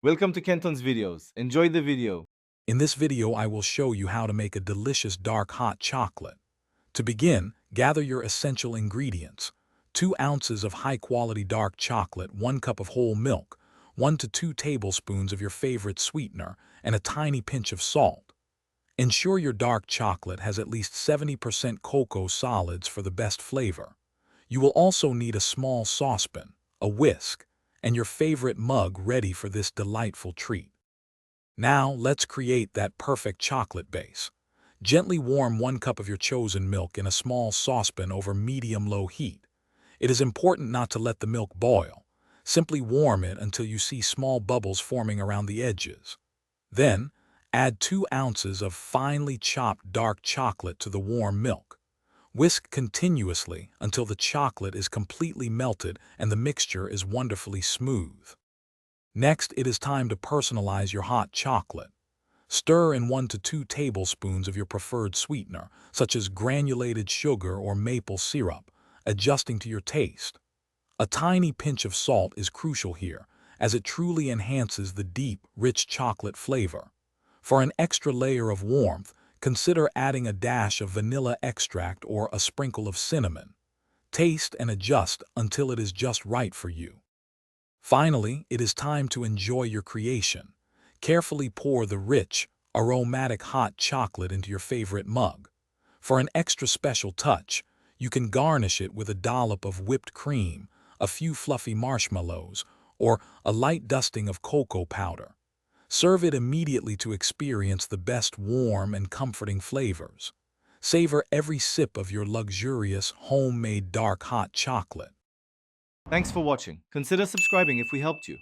Welcome to Kenton's videos. Enjoy the video. In this video, I will show you how to make a delicious dark hot chocolate. To begin, gather your essential ingredients. 2 ounces of high-quality dark chocolate, 1 cup of whole milk, 1 to 2 tablespoons of your favorite sweetener, and a tiny pinch of salt. Ensure your dark chocolate has at least 70% cocoa solids for the best flavor. You will also need a small saucepan, a whisk, and your favorite mug ready for this delightful treat. Now, let's create that perfect chocolate base. Gently warm 1 cup of your chosen milk in a small saucepan over medium-low heat. It is important not to let the milk boil. Simply warm it until you see small bubbles forming around the edges. Then, add 2 ounces of finely chopped dark chocolate to the warm milk. Whisk continuously until the chocolate is completely melted and the mixture is wonderfully smooth. Next, it is time to personalize your hot chocolate. Stir in 1 to 2 tablespoons of your preferred sweetener, such as granulated sugar or maple syrup, adjusting to your taste. A tiny pinch of salt is crucial here, as it truly enhances the deep, rich chocolate flavor. For an extra layer of warmth, consider adding a dash of vanilla extract or a sprinkle of cinnamon. Taste and adjust until it is just right for you. Finally, it is time to enjoy your creation. Carefully pour the rich, aromatic hot chocolate into your favorite mug. For an extra special touch, you can garnish it with a dollop of whipped cream, a few fluffy marshmallows, or a light dusting of cocoa powder. Serve it immediately to experience the best warm and comforting flavors. Savor every sip of your luxurious, homemade dark hot chocolate. Thanks for watching. Consider subscribing if we helped you.